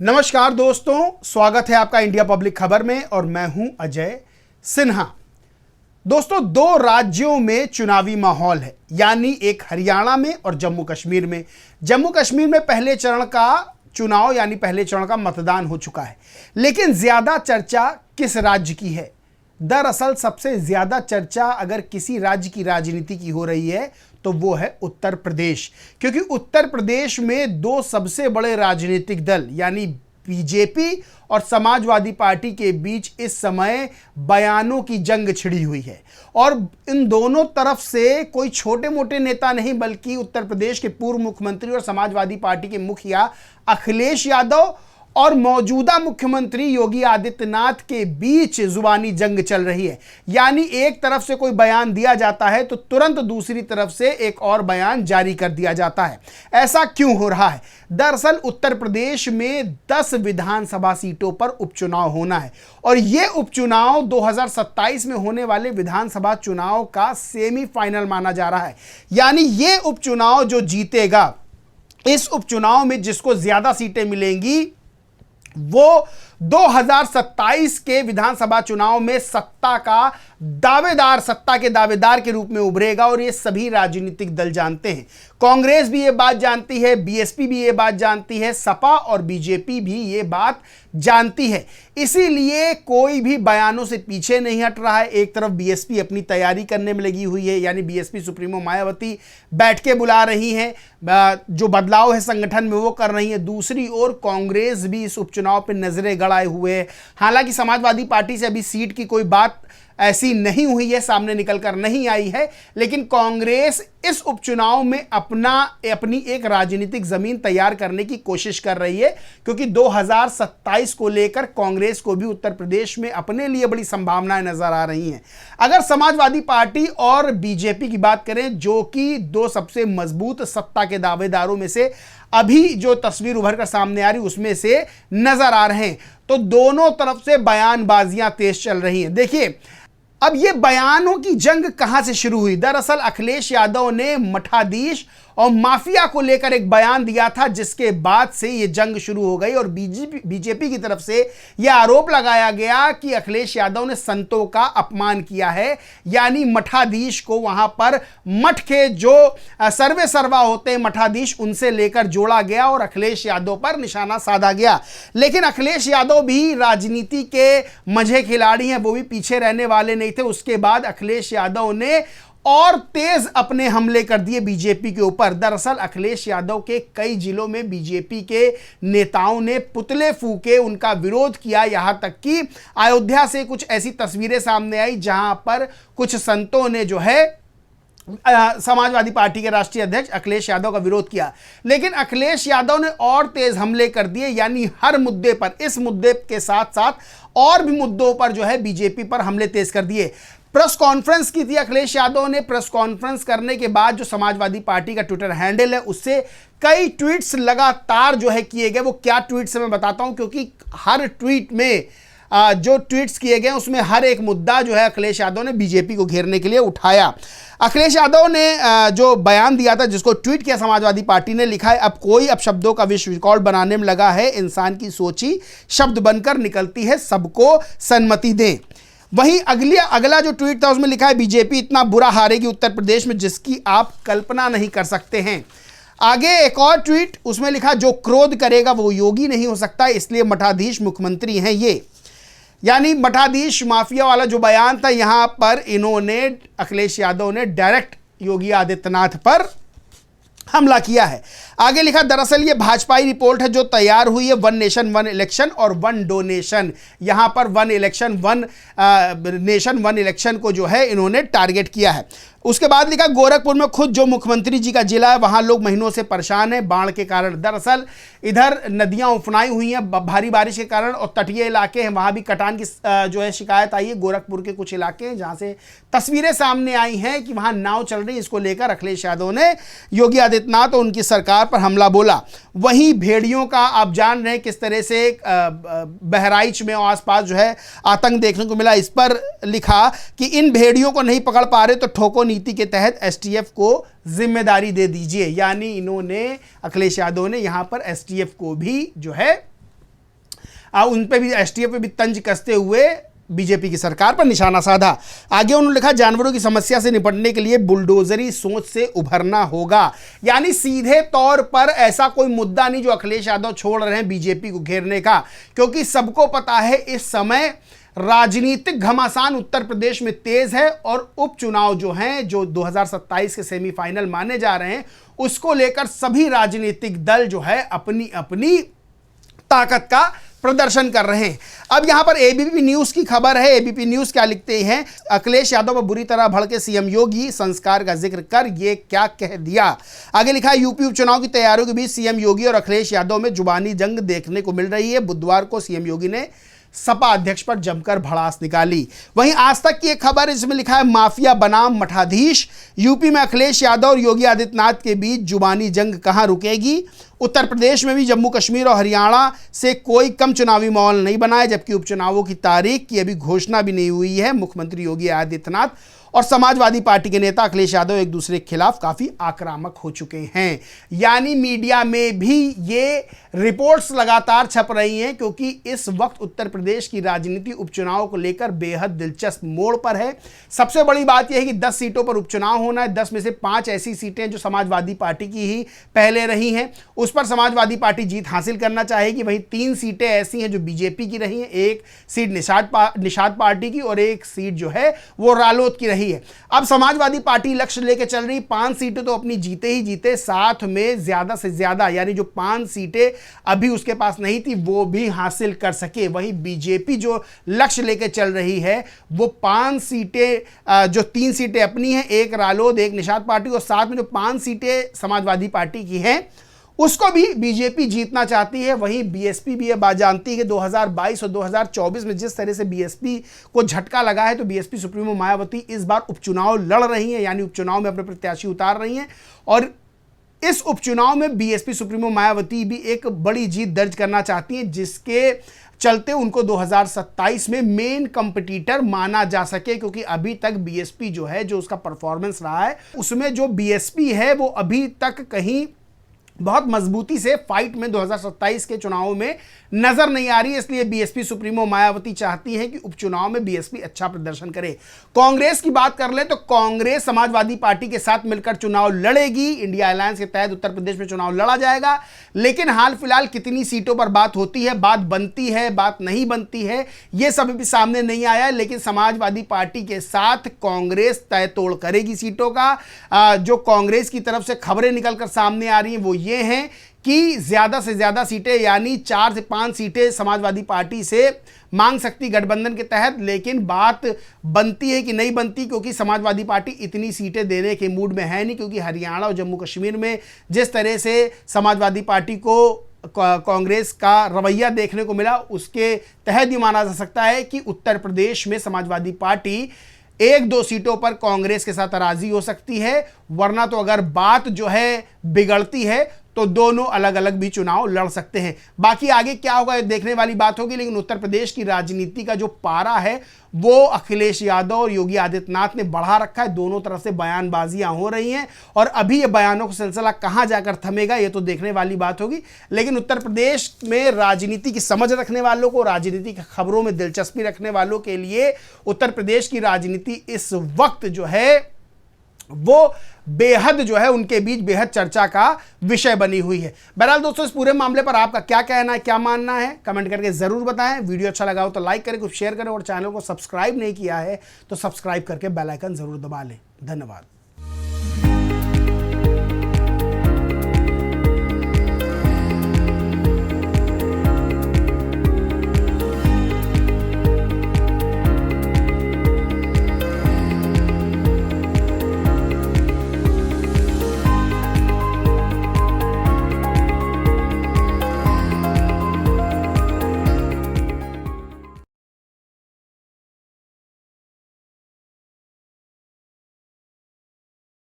नमस्कार दोस्तों, स्वागत है आपका इंडिया पब्लिक खबर में और मैं हूं अजय सिन्हा। दोस्तों, दो राज्यों में चुनावी माहौल है, यानी एक हरियाणा में और जम्मू कश्मीर में। जम्मू कश्मीर में पहले चरण का चुनाव यानी पहले चरण का मतदान हो चुका है, लेकिन ज्यादा चर्चा किस राज्य की है? दरअसल सबसे ज्यादा चर्चा अगर किसी राज्य की राजनीति की हो रही है तो वो है उत्तर प्रदेश, क्योंकि उत्तर प्रदेश में दो सबसे बड़े राजनीतिक दल यानी बीजेपी और समाजवादी पार्टी के बीच इस समय बयानों की जंग छिड़ी हुई है। और इन दोनों तरफ से कोई छोटे मोटे नेता नहीं, बल्कि उत्तर प्रदेश के पूर्व मुख्यमंत्री और समाजवादी पार्टी के मुखिया अखिलेश यादव और मौजूदा मुख्यमंत्री योगी आदित्यनाथ के बीच जुबानी जंग चल रही है। यानी एक तरफ से कोई बयान दिया जाता है तो तुरंत दूसरी तरफ से एक और बयान जारी कर दिया जाता है। ऐसा क्यों हो रहा है? दरअसल उत्तर प्रदेश में 10 विधानसभा सीटों पर उपचुनाव होना है और यह उपचुनाव 2027 में होने वाले विधानसभा चुनाव का सेमीफाइनल माना जा रहा है। यानी यह उपचुनाव जो जीतेगा, इस उपचुनाव में जिसको ज्यादा सीटें मिलेंगी वो 2027 के विधानसभा चुनाव में सत्ता के दावेदार के रूप में उभरेगा। और ये सभी राजनीतिक दल जानते हैं। कांग्रेस भी ये बात जानती है, बीएसपी भी ये बात जानती है, सपा और बीजेपी भी ये बात जानती है। इसीलिए कोई भी बयानों से पीछे नहीं हट रहा है। एक तरफ बीएसपी अपनी तैयारी करने में लगी हुई है, यानी बीएसपी सुप्रीमो मायावती बैठकें बुला रही हैं, जो बदलाव है संगठन में वो कर रही है। दूसरी ओर कांग्रेस भी इस उपचुनाव पर नजरें गड़ाए हुए है। हालांकि समाजवादी पार्टी से अभी सीट की कोई बात ऐसी नहीं हुई है, सामने निकलकर नहीं आई है, लेकिन कांग्रेस इस उपचुनाव में अपनी एक राजनीतिक जमीन तैयार करने की कोशिश कर रही है, क्योंकि 2027 को लेकर कांग्रेस को भी उत्तर प्रदेश में अपने लिए बड़ी संभावनाएं नजर आ रही हैं। अगर समाजवादी पार्टी और बीजेपी की बात करें, जो कि दो सबसे मजबूत सत्ता के दावेदारों में से अभी जो तस्वीर उभर कर सामने आ रही उसमें से नजर आ रहे हैं, तो दोनों तरफ से बयानबाजियां तेज चल रही हैं। देखिए, अब ये बयानों की जंग कहां से शुरू हुई? दरअसल अखिलेश यादव ने मठाधीश और माफिया को लेकर एक बयान दिया था, जिसके बाद से ये जंग शुरू हो गई और बीजेपी की तरफ से यह आरोप लगाया गया कि अखिलेश यादव ने संतों का अपमान किया है। यानी मठाधीश को वहां पर मठ के जो सर्वे सर्वा होते हैं मठाधीश, उनसे लेकर जोड़ा गया और अखिलेश यादव पर निशाना साधा गया। लेकिन अखिलेश यादव भी राजनीति के मझे खिलाड़ी हैं, वो भी पीछे रहने वाले नहीं थे। उसके बाद अखिलेश यादव ने और तेज अपने हमले कर दिए बीजेपी के ऊपर। दरअसल अखिलेश यादव के कई जिलों में बीजेपी के नेताओं ने पुतले फूके, उनका विरोध किया। यहां तक कि अयोध्या से कुछ ऐसी तस्वीरें सामने आई जहां पर कुछ संतों ने जो है समाजवादी पार्टी के राष्ट्रीय अध्यक्ष अखिलेश यादव का विरोध किया। लेकिन अखिलेश यादव ने और तेज हमले कर दिए, यानी हर मुद्दे पर, इस मुद्दे के साथ साथ और भी मुद्दों पर जो है बीजेपी पर हमले तेज कर दिए। प्रेस कॉन्फ्रेंस की थी अखिलेश यादव ने। प्रेस कॉन्फ्रेंस करने के बाद जो समाजवादी पार्टी का ट्विटर हैंडल है, उससे कई ट्वीट्स लगातार जो है किए गए। वो क्या ट्वीट्स मैं बताता हूं, क्योंकि हर ट्वीट में जो ट्वीट्स किए गए उसमें हर एक मुद्दा जो है अखिलेश यादव ने बीजेपी को घेरने के लिए उठाया। अखिलेश यादव ने जो बयान दिया था, जिसको ट्वीट किया समाजवादी पार्टी ने, लिखा है, अब कोई अपशब्दों का विश्व रिकॉर्ड बनाने में लगा है। इंसान की सोची शब्द बनकर निकलती है, सबको सन्मति दें। वहीं अगला जो ट्वीट था उसमें लिखा है, बीजेपी इतना बुरा हारेगी उत्तर प्रदेश में जिसकी आप कल्पना नहीं कर सकते हैं। आगे एक और ट्वीट, उसमें लिखा, जो क्रोध करेगा वो योगी नहीं हो सकता, इसलिए मठाधीश मुख्यमंत्री हैं ये। यानी मठाधीश माफिया वाला जो बयान था, यहां पर इन्होंने, अखिलेश यादव ने डायरेक्ट योगी आदित्यनाथ पर हमला किया है। आगे लिखा, दरअसल ये भाजपाई रिपोर्ट है जो तैयार हुई है, 1 नेशन 1 इलेक्शन और 1 डोनेशन। यहां पर 1 इलेक्शन 1 नेशन 1 इलेक्शन को जो है इन्होंने टारगेट किया है। उसके बाद लिखा, गोरखपुर में खुद जो मुख्यमंत्री जी का जिला है, वहां लोग महीनों से परेशान हैं बाढ़ के कारण। दरअसल इधर नदियां उफनाई हुई हैं भारी बारिश के कारण, और तटीय इलाके हैं, वहां भी कटान की जो है शिकायत आई है। गोरखपुर के कुछ इलाके हैं जहां से तस्वीरें सामने आई हैं कि वहां नाव चल रही है। इसको लेकर अखिलेश यादव ने योगी आदित्यनाथ और उनकी सरकार पर हमला बोला। वहीं भेड़ियों का आप जान रहे हैं किस तरह से बहराइच में और आसपास जो है आतंक देखने को मिला। इस पर लिखा कि इन भेड़ियों को नहीं पकड़ पा रहे तो ठोको नीति के तहत एसटीएफ को जिम्मेदारी दे दीजिए। यानी इन्होंने, अखिलेश यादव ने यहां पर एसटीएफ को भी जो है उन पे भी एसटीएफ पे भी तंज कसते हुए बीजेपी की सरकार पर निशाना साधा। आगे उन्होंने लिखा, जानवरों की समस्या से निपटने के लिए बुलडोजरी सोच से उभरना होगा। यानी सीधे तौर पर ऐसा कोई मुद्दा नहीं जो अखिलेश यादव छोड़ रहे हैं बीजेपी को घेरने का, क्योंकि सबको पता है इस समय राजनीतिक घमासान उत्तर प्रदेश में तेज है और उपचुनाव जो हैं, जो 2027 के सेमीफाइनल माने जा रहे हैं, उसको लेकर सभी राजनीतिक दल जो है अपनी अपनी ताकत का प्रदर्शन कर रहे हैं। अब यहां पर एबीपी न्यूज की खबर है। एबीपी न्यूज क्या लिखते हैं, अखिलेश यादव पर बुरी तरह भड़के सीएम योगी, संस्कार का जिक्र कर ये क्या कह दिया। आगे लिखा है, यूपी उपचुनाव की तैयारियों के बीच सीएम योगी और अखिलेश यादव में जुबानी जंग देखने को मिल रही है। बुधवार को सीएम योगी ने सपा अध्यक्ष पर जमकर भड़ास निकाली। वहीं आज तक की एक खबर, इसमें लिखा है, माफिया बनाम मठाधीश, यूपी में अखिलेश यादव और योगी आदित्यनाथ के बीच जुबानी जंग कहां रुकेगी। उत्तर प्रदेश में भी जम्मू कश्मीर और हरियाणा से कोई कम चुनावी माहौल नहीं बना है, जबकि उपचुनावों की तारीख की अभी घोषणा भी नहीं हुई है। मुख्यमंत्री योगी आदित्यनाथ और समाजवादी पार्टी के नेता अखिलेश यादव एक दूसरे के खिलाफ काफी आक्रामक हो चुके हैं। यानी मीडिया में भी ये रिपोर्ट्स लगातार छप रही हैं, क्योंकि इस वक्त उत्तर प्रदेश की राजनीति उपचुनाव को लेकर बेहद दिलचस्प मोड़ पर है। सबसे बड़ी बात यह है कि 10 सीटों पर उपचुनाव होना है। 10 में से 5 ऐसी सीटें जो समाजवादी पार्टी की ही पहले रही हैं, उस पर समाजवादी पार्टी जीत हासिल करना चाहेगी। वहीं 3 सीटें ऐसी हैं जो बीजेपी की रही हैं, 1 सीट निषाद पार्टी की और 1 सीट जो है वो रालोद की रही है। अब समाजवादी पार्टी लक्ष्य लेकर चल रही, 5 सीटें तो अपनी जीते ही जीते, साथ में ज्यादा से ज्यादा, यानी जो 5 सीटें अभी उसके पास नहीं थी वो भी हासिल कर सके। वहीं बीजेपी जो लक्ष्य लेकर चल रही है वो 5 सीटें, जो 3 सीटें अपनी हैं, 1 रालोद, 1 निषाद पार्टी और साथ में जो 5 सीटें समाजवादी पार्टी की हैं उसको भी बीजेपी जीतना चाहती है। वहीं बीएसपी भी ये बात जानती है कि 2022 और 2024 में जिस तरह से बीएसपी को झटका लगा है, तो बीएसपी सुप्रीमो मायावती इस बार उपचुनाव लड़ रही हैं, यानी उपचुनाव में अपने प्रत्याशी उतार रही हैं और इस उपचुनाव में बीएसपी सुप्रीमो मायावती भी एक बड़ी जीत दर्ज करना चाहती हैं, जिसके चलते उनको 2027 में मेन कंपटीटर माना जा सके। क्योंकि अभी तक बीएसपी जो है, जो उसका परफॉर्मेंस रहा है, उसमें जो बीएसपी है वो अभी तक कहीं बहुत मजबूती से फाइट में 2027 के चुनावों में नजर नहीं आ रही है। इसलिए बीएसपी सुप्रीमो मायावती चाहती हैं कि उपचुनाव में बीएसपी अच्छा प्रदर्शन करे। कांग्रेस की बात कर ले तो कांग्रेस समाजवादी पार्टी के साथ मिलकर चुनाव लड़ेगी। इंडिया अलायंस के तहत उत्तर प्रदेश में चुनाव लड़ा जाएगा, लेकिन हाल फिलहाल कितनी सीटों पर बात होती है, बात बनती है, बात नहीं बनती है, यह सब भी सामने नहीं आया है। लेकिन समाजवादी पार्टी के साथ कांग्रेस तय तोड़ करेगी सीटों का। जो कांग्रेस की तरफ से खबरें निकलकर सामने आ रही हैं वो ये हैं कि ज्यादा से ज्यादा सीटें, यानी 4 से 5 सीटें समाजवादी पार्टी से मांग सकती गठबंधन के तहत। लेकिन बात बनती है कि नहीं बनती, क्योंकि समाजवादी पार्टी इतनी सीटें देने के मूड में है नहीं। क्योंकि हरियाणा और जम्मू कश्मीर में जिस तरह से समाजवादी पार्टी को कांग्रेस का रवैया देखने को मिला, उसके तहत ये माना जा सकता है कि उत्तर प्रदेश में समाजवादी पार्टी 1-2 सीटों पर कांग्रेस के साथ राजी हो सकती है। वरना तो अगर बात जो है बिगड़ती है तो दोनों अलग अलग भी चुनाव लड़ सकते हैं। बाकी आगे क्या होगा देखने वाली बात होगी। लेकिन उत्तर प्रदेश की राजनीति का जो पारा है वो अखिलेश यादव और योगी आदित्यनाथ ने बढ़ा रखा है। दोनों तरफ से बयानबाजियां हो रही हैं और अभी ये बयानों का सिलसिला कहां जाकर थमेगा ये तो देखने वाली बात होगी। लेकिन उत्तर प्रदेश में राजनीति की समझ रखने वालों को, राजनीति की खबरों में दिलचस्पी रखने वालों के लिए उत्तर प्रदेश की राजनीति इस वक्त जो है वो बेहद जो है उनके बीच बेहद चर्चा का विषय बनी हुई है। बहरहाल दोस्तों, इस पूरे मामले पर आपका क्या कहना है, क्या मानना है, कमेंट करके जरूर बताएं। वीडियो अच्छा लगा हो तो लाइक करें, कुछ शेयर करें और चैनल को सब्सक्राइब नहीं किया है तो सब्सक्राइब करके बेल आइकन जरूर दबा लें। धन्यवाद।